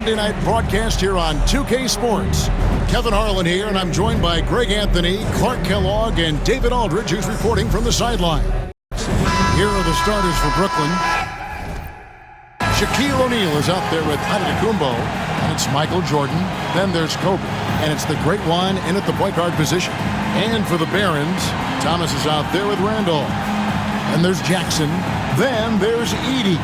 Monday night broadcast here on 2K Sports. Kevin Harlan here, and I'm joined by Greg Anthony, Clark Kellogg, and David Aldridge, who's reporting from the sideline. Here are the starters for Brooklyn. Shaquille O'Neal is out there with Antetokounmpo, and it's Michael Jordan. Then there's Kobe, and it's the Great One in at the point guard position. And for the Barons, Thomas is out there with Randolph. And there's Jackson. Then there's Edey.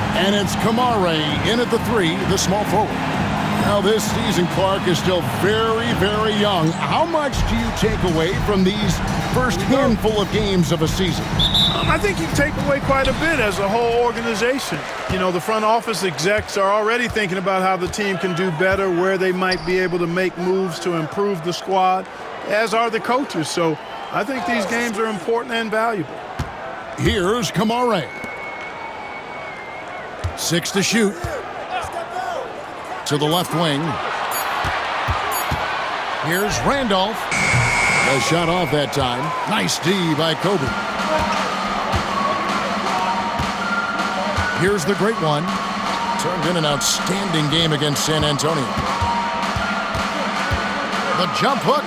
And it's Kamare in at the 3, the small forward. Now this season, Clark is still very, very young. How much do you take away from these first handful of games of a season? I think you take away quite a bit as a whole organization. You know, the front office execs are already thinking about how the team can do better, where they might be able to make moves to improve the squad, as are the coaches. So I think these games are important and valuable. Here's Kamare. 6 to shoot. To the left wing. Here's Randolph. A shot off that time. Nice D by Kobe. Here's the Great One. Turned in an outstanding game against San Antonio. The jump hook.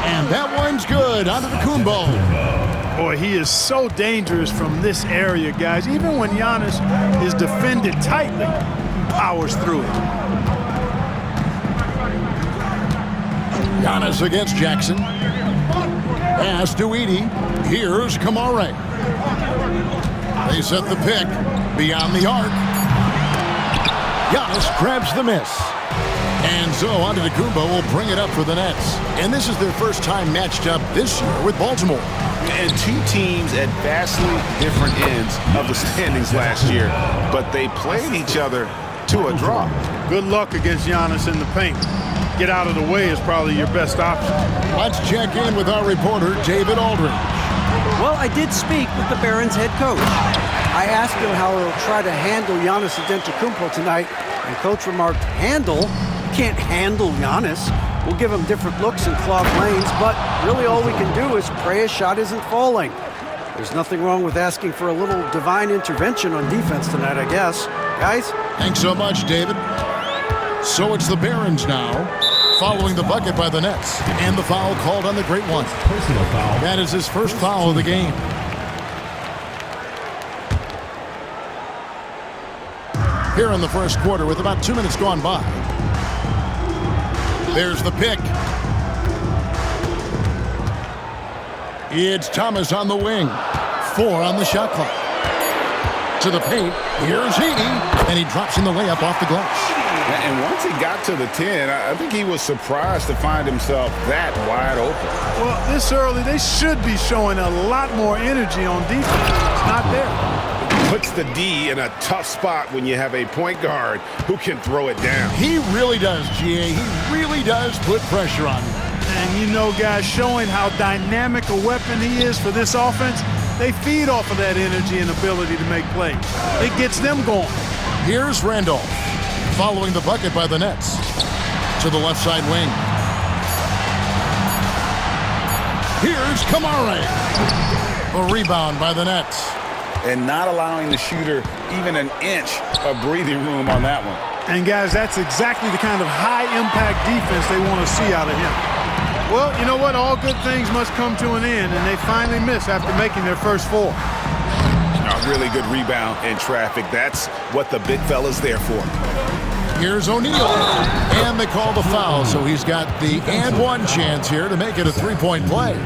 And that one's good. Antetokounmpo. Boy, he is so dangerous from this area, guys. Even when Giannis is defended tightly, he powers through it. Giannis against Jackson. Pass to Edey. Here's Kamare. They set the pick beyond the arc. Giannis grabs the miss. And so Antetokounmpo will bring it up for the Nets. And this is their first time matched up this year with Baltimore. And two teams at vastly different ends of the standings last year, but they played each other to a draw. Good luck against Giannis in the paint. Get out of the way is probably your best option. Let's check in with our reporter, David Aldridge. Well, I did speak with the Barons head coach. I asked him how he'll try to handle Giannis Antetokounmpo tonight, and coach remarked, handle? Can't handle Giannis. We'll give him different looks and clog lanes, but really all we can do is pray a shot isn't falling. There's nothing wrong with asking for a little divine intervention on defense tonight, I guess. Guys? Thanks so much, David. So it's the Barons now, following the bucket by the Nets, and the foul called on the Great One. Personal foul. That is his first foul of the game. Here in the first quarter with about 2 minutes gone by. There's the pick. It's Thomas on the wing. 4 on the shot clock. To the paint. Here's Edey. And he drops in the layup off the glass. And once he got to the 10, I think he was surprised to find himself that wide open. Well, this early, they should be showing a lot more energy on defense. It's not there. Puts the D in a tough spot when you have a point guard who can throw it down. He really does, GA. He really does put pressure on him. And you know, guys, showing how dynamic a weapon he is for this offense, they feed off of that energy and ability to make plays. It gets them going. Here's Randolph, following the bucket by the Nets. To the left side wing. Here's Kamare. A rebound by the Nets. And not allowing the shooter even an inch of breathing room on that one. And, guys, that's exactly the kind of high-impact defense they want to see out of him. Well, you know what? All good things must come to an end, and they finally miss after making their first 4. A really good rebound in traffic. That's what the big fella's there for. Here's O'Neal. And they call the foul, so he's got the and one chance here to make it a three-point play.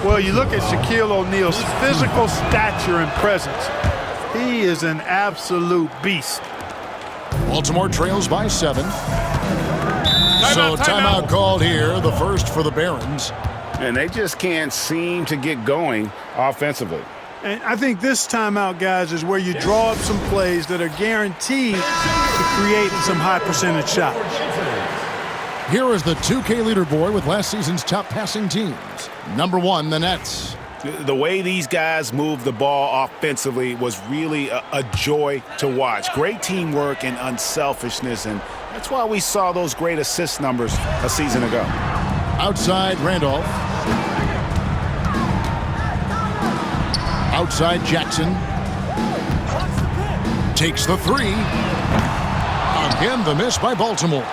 Well, you look at Shaquille O'Neal's physical stature and presence. He is an absolute beast. Baltimore trails by 7. So timeout called here, the first for the Barons. And they just can't seem to get going offensively. And I think this timeout, guys, is where you draw up some plays that are guaranteed to create some high percentage shots. Here is the 2K leaderboard with last season's top passing teams. Number 1, the Nets. The way these guys move the ball offensively was really a joy to watch. Great teamwork and unselfishness, and that's why we saw those great assist numbers a season ago. Outside Randolph. Outside Jackson. Takes the 3. A Again, the miss by Baltimore.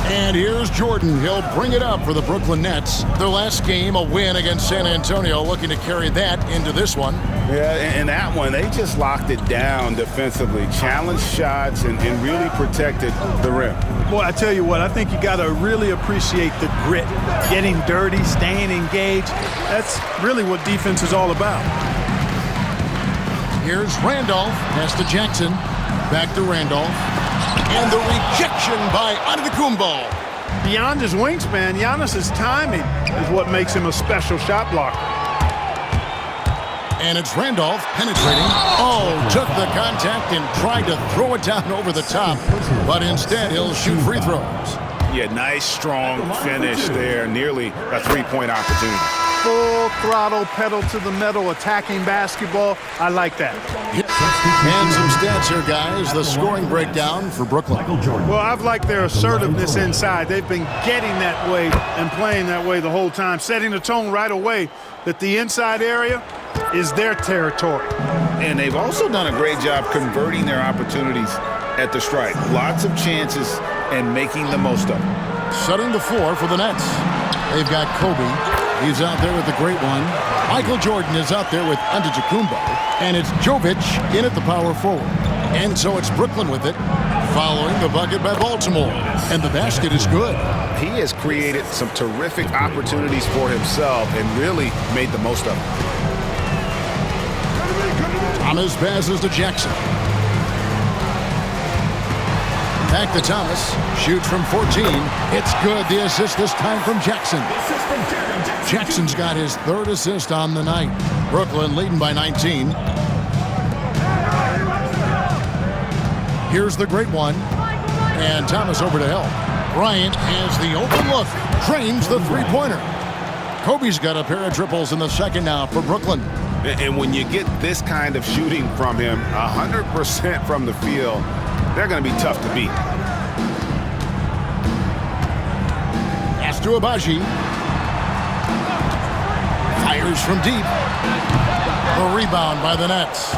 And here's Jordan. He'll bring it up for the Brooklyn Nets. Their last game, a win against San Antonio, looking to carry that into this one. Yeah, in that one, they just locked it down defensively, challenged shots, and really protected the rim. Boy, I tell you what, I think you got to really appreciate the grit, getting dirty, staying engaged. That's really what defense is all about. Here's Randolph. Pass to Jackson. Back to Randolph. And the rejection by Antetokounmpo. Beyond his wingspan, Giannis's timing is what makes him a special shot blocker. And it's Randolph penetrating. Oh, took the contact and tried to throw it down over the top. But instead, he'll shoot free throws. Yeah, nice, strong finish there. Nearly a three-point opportunity. Full throttle, pedal to the metal, attacking basketball. I like that. And some stats here, guys. The scoring breakdown for Brooklyn. Well, I've liked their assertiveness inside. They've been getting that way and playing that way the whole time, setting the tone right away that the inside area is their territory. And they've also done a great job converting their opportunities at the stripe. Lots of chances and making the most of them. Setting the floor for the Nets. They've got Kobe. He's out there with the great one. Michael Jordan is out there with Antetokounmpo. And it's Jovic in at the power forward. And so it's Brooklyn with it, following the bucket by Baltimore. And the basket is good. He has created some terrific opportunities for himself and really made the most of them. Thomas passes to Jackson. Back to Thomas. Shoots from 14. It's good. The assist this time from Jackson. Jackson's got his third assist on the night. Brooklyn leading by 19. Here's the great one. And Thomas over to help. Bryant has the open look. Drains the three-pointer. Kobe's got a pair of triples in the second now for Brooklyn. And when you get this kind of shooting from him, 100% from the field, they're going to be tough to beat. Pass to Agbaji. Fires from deep. The rebound by the Nets.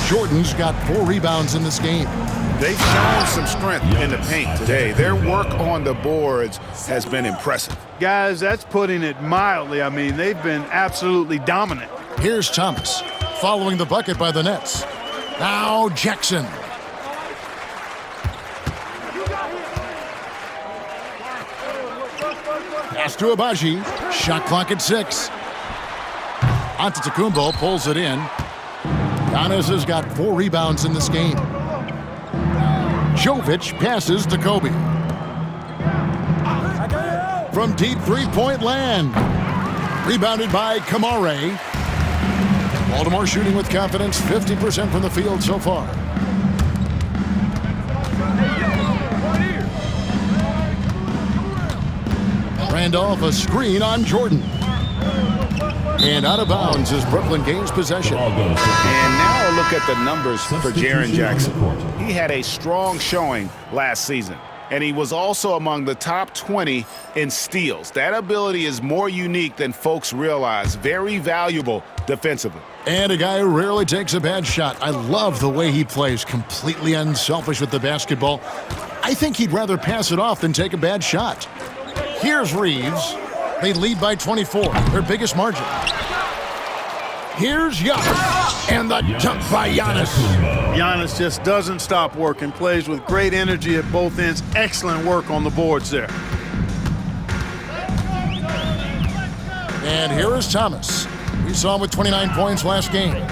Jordan's got 4 rebounds in this game. They've shown some strength in the paint today. Their work on the boards has been impressive. Guys, that's putting it mildly. I mean, they've been absolutely dominant. Here's Thomas, following the bucket by the Nets. Now Jackson. Pass to Agbaji. Shot clock at 6. Antetokounmpo pulls it in. Giannis has got 4 rebounds in this game. Jovic passes to Kobe. From deep three-point land. Rebounded by Kamare. Baltimore shooting with confidence, 50% from the field so far. Randolph, a screen on Jordan. And out of bounds as Brooklyn gains possession. And now a look at the numbers for Jaren Jackson. He had a strong showing last season, and he was also among the top 20 in steals. That ability is more unique than folks realize. Very valuable defensively. And a guy who rarely takes a bad shot. I love the way he plays, completely unselfish with the basketball. I think he'd rather pass it off than take a bad shot. Here's Reeves. They lead by 24, their biggest margin. Here's Giannis, and the dunk by Giannis. Giannis just doesn't stop working, plays with great energy at both ends. Excellent work on the boards there. And here is Thomas. We saw him with 29 points last game.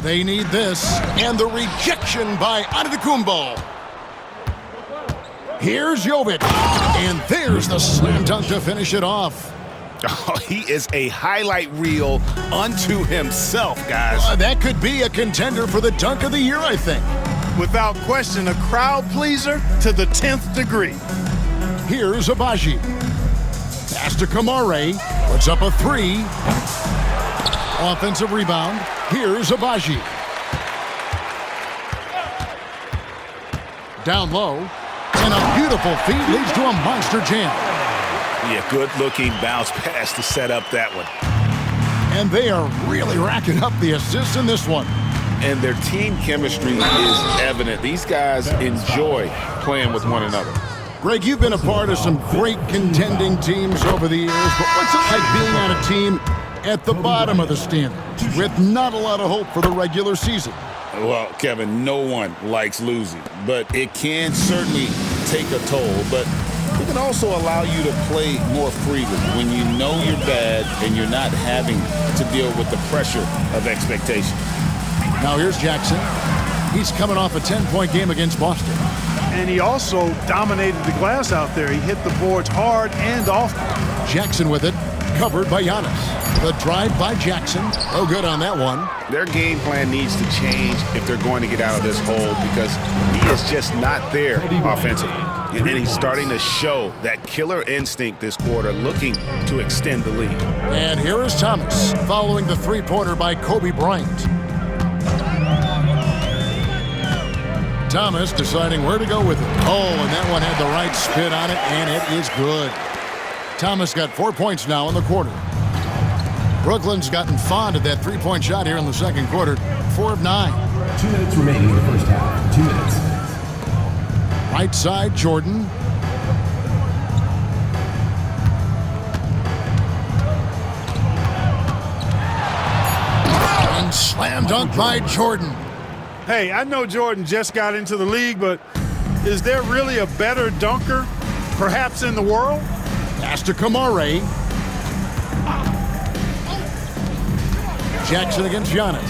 They need this, and the rejection by Antetokounmpo. Here's Jovic, and there's the slam dunk to finish it off. Oh, he is a highlight reel unto himself, guys. That could be a contender for the dunk of the year, I think. Without question, a crowd pleaser to the 10th degree. Here's Agbaji. Pass to Kamare. Puts up a 3. Offensive rebound. Here's Agbaji. Down low. And a beautiful feed leads to a monster jam. Yeah, good-looking bounce pass to set up that one. And they are really racking up the assists in this one. And their team chemistry is evident. These guys enjoy playing with one another. Greg, you've been a part of some great contending teams over the years, but what's it like being on a team at the bottom of the standings with not a lot of hope for the regular season? Well, Kevin, no one likes losing, but it can certainly take a toll. But it can also allow you to play more freely when you know you're bad and you're not having to deal with the pressure of expectation. Now here's Jackson. He's coming off a 10-point game against Boston. And he also dominated the glass out there. He hit the boards hard and often. Jackson with it, covered by Giannis. The drive by Jackson. Oh, good on that one. Their game plan needs to change if they're going to get out of this hole because he is just not there offensively. And then he's starting to show that killer instinct this quarter, looking to extend the lead. And here is Thomas following the three-pointer by Kobe Bryant. Thomas deciding where to go with it. Oh, and that one had the right spin on it, and it is good. Thomas got 4 points now in the quarter. Brooklyn's gotten fond of that three-point shot here in the second quarter. 4 of 9. 2 minutes remaining in the first half. 2 minutes. Right side, Jordan. And slam dunk by Jordan. Hey, I know Jordan just got into the league, but is there really a better dunker, perhaps in the world? Pass to Kamare. Jackson against Giannis.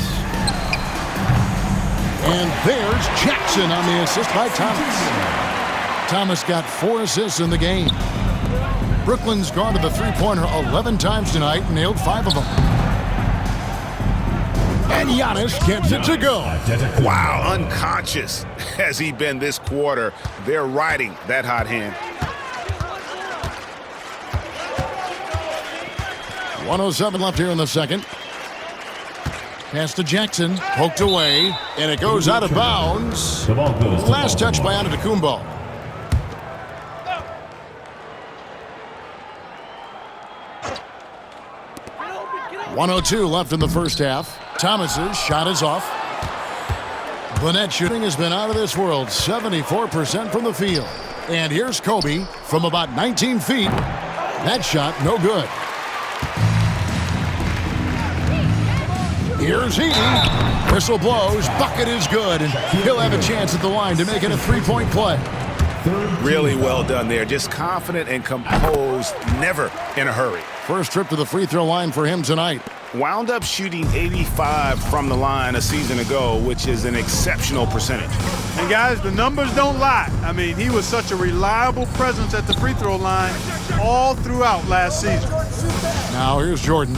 And there's Jackson on the assist by Thomas. Thomas got 4 assists in the game. Brooklyn's gone to the three-pointer 11 times tonight and nailed 5 of them. And Giannis gets it to go. Wow, unconscious has he been this quarter. They're riding that hot hand. 1:07 left here in the second. Pass to Jackson, poked away, and it goes out of bounds. The ball goes to Last touch by Antetokounmpo. .102 left in the first half. Thomas's shot is off. The net shooting has been out of this world, 74% from the field. And here's Kobe from about 19 feet. That shot, no good. Here's Heaney. Whistle blows. Bucket is good. And he'll have a chance at the line to make it a three-point play. Really well done there. Just confident and composed, never in a hurry. First trip to the free throw line for him tonight. Wound up shooting 85 from the line a season ago, which is an exceptional percentage. And guys, the numbers don't lie. I mean, he was such a reliable presence at the free throw line all throughout last season. Now here's Jordan.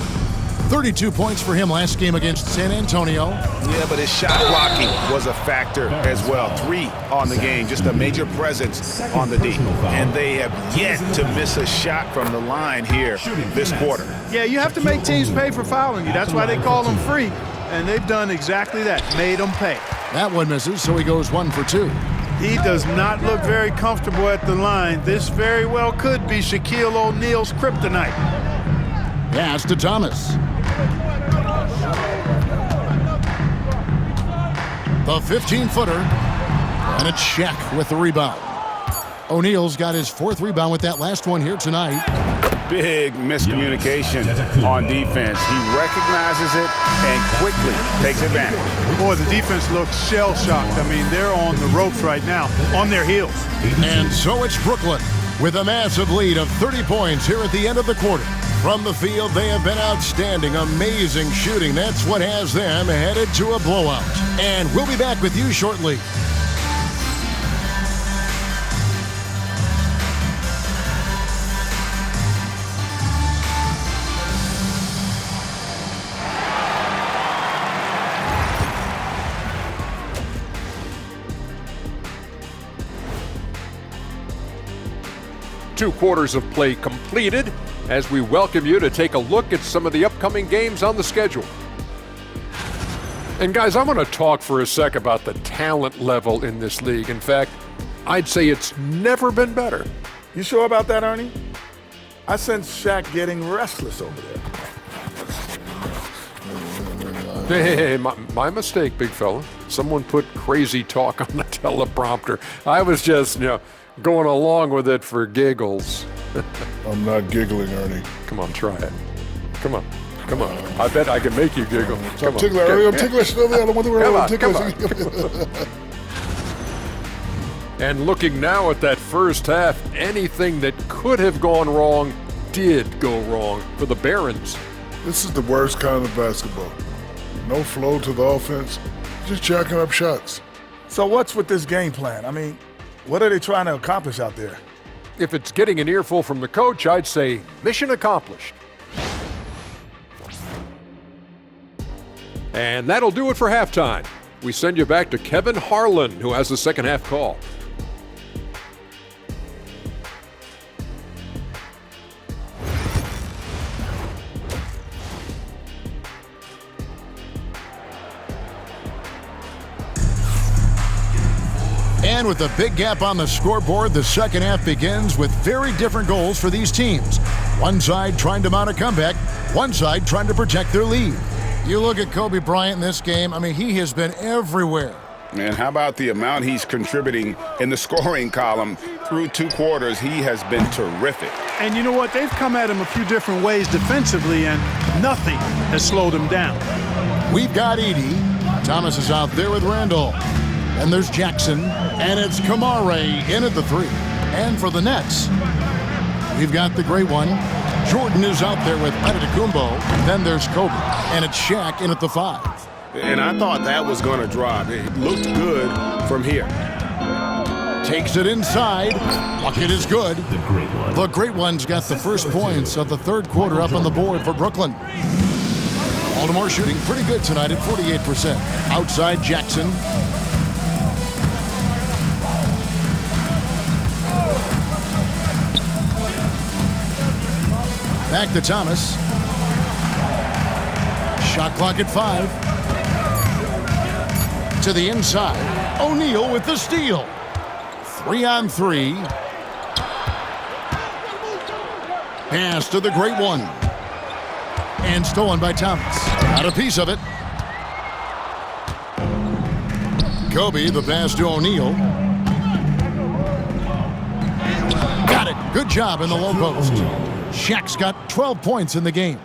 32 points for him last game against San Antonio. Yeah, but his shot blocking was a factor as well. 3 on the game, just a major presence on the D. And they have yet to miss a shot from the line here this quarter. Yeah, you have to make teams pay for fouling you. That's why they call them free. And they've done exactly that, made them pay. That one misses, so he goes 1 for 2. He does not look very comfortable at the line. This very well could be Shaquille O'Neal's kryptonite. Pass to Thomas. The 15-footer, and it's Shaq with the rebound. O'Neal's got his 4th rebound with that last one here tonight. Big miscommunication on defense. He recognizes it and quickly takes advantage. Boy, the defense looks shell-shocked. I mean, they're on the ropes right now, on their heels. And so it's Brooklyn with a massive lead of 30 points here at the end of the quarter. From the field, they have been outstanding, amazing shooting. That's what has them headed to a blowout. And we'll be back with you shortly. Two quarters of play completed as we welcome you to take a look at some of the upcoming games on the schedule. And guys, I want to talk for a sec about the talent level in this league. In fact, I'd say it's never been better. You sure about that, Ernie? I sense Shaq getting restless over there. Hey, my mistake, big fella. Someone put crazy talk on the teleprompter. I was just, going along with it for giggles. I'm not giggling, Ernie. Come on, try it. Come on. I bet I can make you giggle. I'm ticklish, Ernie. I'm ticklish. I don't want to wear I'm ticklish. And looking now at that first half, anything that could have gone wrong did go wrong for the Barons. This is the worst kind of basketball. No flow to the offense, just jacking up shots. So what's with this game plan? I mean, what are they trying to accomplish out there? If it's getting an earful from the coach, I'd say mission accomplished. And that'll do it for halftime. We send you back to Kevin Harlan, who has the second half call. And with a big gap on the scoreboard, the second half begins with very different goals for these teams. One side trying to mount a comeback, one side trying to protect their lead. You look at Kobe Bryant in this game, he has been everywhere. And how about the amount he's contributing in the scoring column? Through 2 quarters, he has been terrific. And you know what? They've come at him a few different ways defensively, and nothing has slowed him down. We've got Edey. Thomas is out there with Randall. And there's Jackson, and it's Kamare in at the 3. And for the Nets, we've got the great one. Jordan is out there with Antetokounmpo. Then there's Kobe, and it's Shaq in at the 5. And I thought that was going to drop. It looked good from here. Takes it inside. Bucket is good. The great one's got the first points of the third quarter up on the board for Brooklyn. Baltimore shooting pretty good tonight at 48%. Outside Jackson. Back to Thomas. Shot clock at 5. To the inside. O'Neal with the steal. 3-on-3. Pass to the great one. And stolen by Thomas. Got a piece of it. Kobe, the pass to O'Neal. Got it. Good job in the low post. Shaq's got 12 points in the game.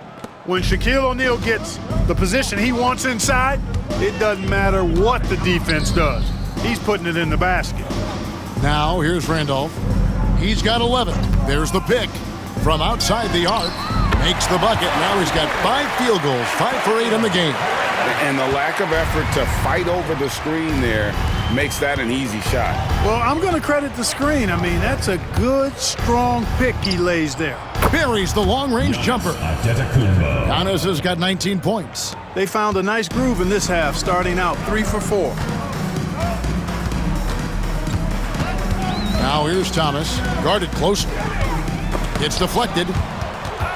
When Shaquille O'Neal gets the position he wants inside, it doesn't matter what the defense does. He's putting it in the basket. Now, here's Randolph. He's got 11. There's the pick. From outside the arc, makes the bucket. Now he's got 5 field goals, 5 for 8 in the game. And the lack of effort to fight over the screen there makes that an easy shot. Well, I'm going to credit the screen. That's a good, strong pick he lays there. Buries the long-range jumper. Giannis has got 19 points. They found a nice groove in this half, starting out 3 for 4. Now here's Thomas, guarded closely. It's deflected.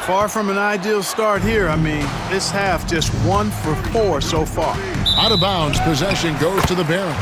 Far from an ideal start here. This half just 1 for 4 so far. Out of bounds, possession goes to the Barons.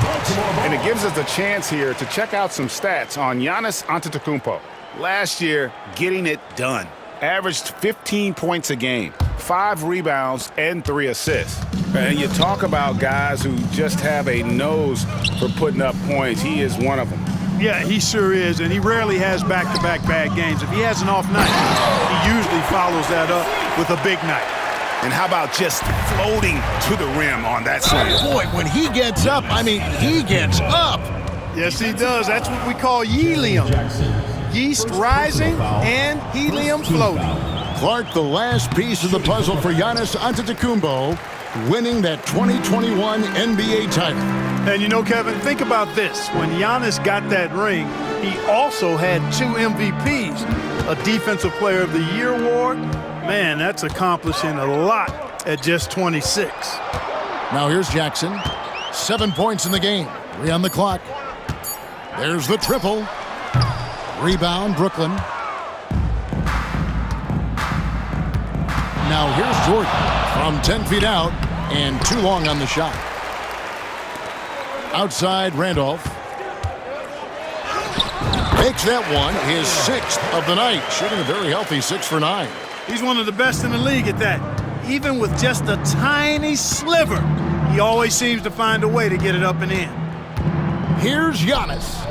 And it gives us a chance here to check out some stats on Giannis Antetokounmpo. Last year, getting it done. Averaged 15 points a game, 5 rebounds, and 3 assists. And you talk about guys who just have a nose for putting up points. He is one of them. Yeah, he sure is, and he rarely has back-to-back bad games. If he has an off night, he usually follows that up with a big night. And how about just floating to the rim on that slam? Boy, when he gets up, he gets up. Yes, he does. That's what we call helium. Yeast rising and helium floating. Clark, the last piece of the puzzle for Giannis Antetokounmpo, winning that 2021 NBA title. And Kevin, think about this. When Giannis got that ring, he also had 2 MVPs, a Defensive Player of the Year award. Man, that's accomplishing a lot at just 26. Now here's Jackson. 7 points in the game. 3 on the clock. There's the triple. Rebound, Brooklyn. Now here's Jordan from 10 feet out and too long on the shot. Outside, Randolph. Makes that one his 6th of the night, shooting a very healthy 6 for 9. He's one of the best in the league at that. even with just a tiny sliver, he always seems to find a way to get it up and in. Here's Giannis.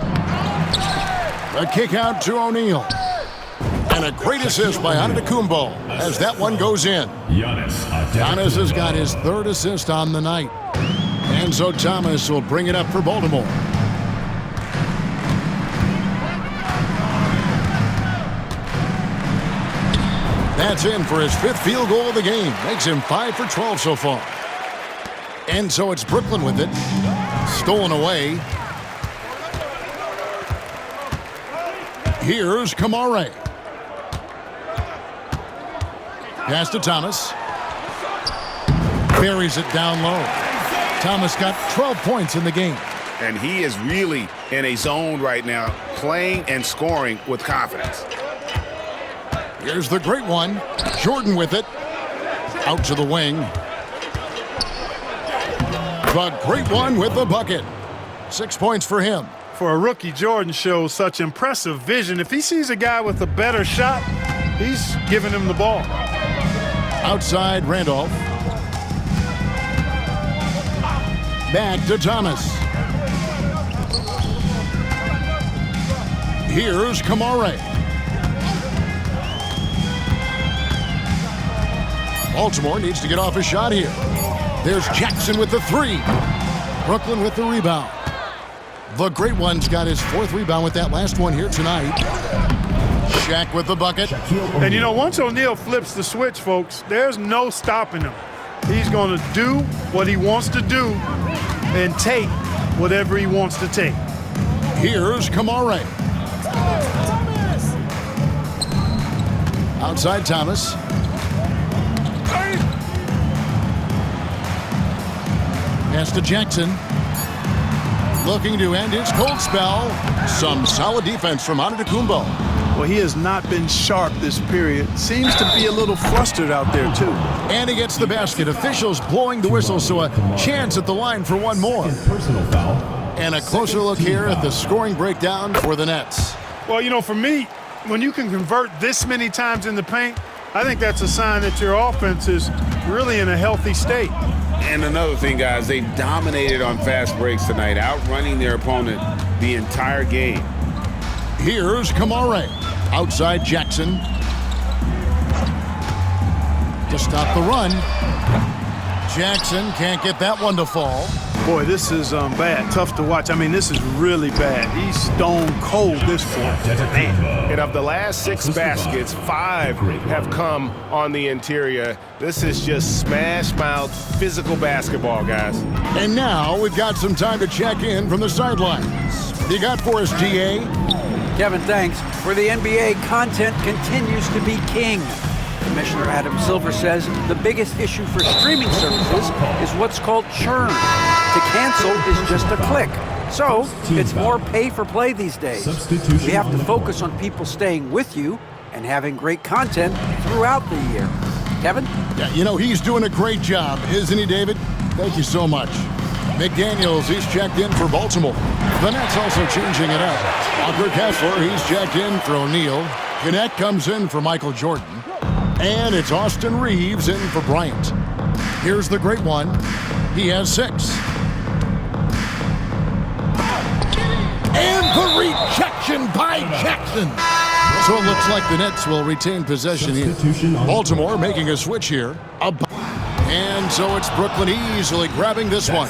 A kick out to O'Neal. And a great assist by Antetokounmpo as that one goes in. Giannis has got his third assist on the night. And so Thomas will bring it up for Baltimore. That's in for his fifth field goal of the game. Makes him 5 for 12 so far. And so it's Brooklyn with it. Stolen away. Here's Kamare. Pass to Thomas. Buries it down low. Thomas got 12 points in the game. And he is really in a zone right now, playing and scoring with confidence. Here's the great one. Jordan with it. Out to the wing. The great one with the bucket. 6 points for him. For a rookie, Jordan shows such impressive vision. If he sees a guy with a better shot, he's giving him the ball. Outside Randolph. Back to Thomas. Here's Kamare. Baltimore needs to get off a shot here. There's Jackson with the three. Brooklyn with the rebound. The great one's got his fourth rebound with that last one here tonight. Shaq with the bucket. And you know, once O'Neal flips the switch, folks, there's no stopping him. He's going to do what he wants to do and take whatever he wants to take. Here's Kamare. Outside Thomas. Pass to Jackson. Looking to end his cold spell. Some solid defense from Antetokounmpo. Well, he has not been sharp this period. Seems to be a little flustered out there, too. And he gets the basket. Officials blowing the whistle, so a chance at the line for one more. Personal foul. And a closer look here at the scoring breakdown for the Nets. Well, you know, for me, when you can convert this many times in the paint, I think that's a sign that your offense is really in a healthy state. And another thing, guys, they dominated on fast breaks tonight, outrunning their opponent the entire game. Here's Kamare. Outside Jackson. To stop the run. Jackson can't get that one to fall. Boy, this is bad. Tough to watch. I mean, this is really bad. He's stone cold this point. And of the last 6 baskets, 5 have come on the interior. This is just smash-mouth physical basketball, guys. And now we've got some time to check in from the sidelines. What you got for us, GA? Kevin, thanks. For the NBA, content continues to be king. Commissioner Adam Silver says the biggest issue for streaming services is what's called churn. To cancel is just a click. So it's more pay for play these days. We have to focus on people staying with you and having great content throughout the year. Kevin? Yeah, you know, he's doing a great job, isn't he, David? Thank you so much. McDaniels, he's checked in for Baltimore. The Nets also changing it up. Walker Kessler, he's checked in for O'Neal. Gannett comes in for Michael Jordan. And it's Austin Reeves in for Bryant. Here's the great one. He has 6. And the rejection by Jackson. So it looks like the Nets will retain possession here. Baltimore making a switch here. And so it's Brooklyn easily grabbing this one.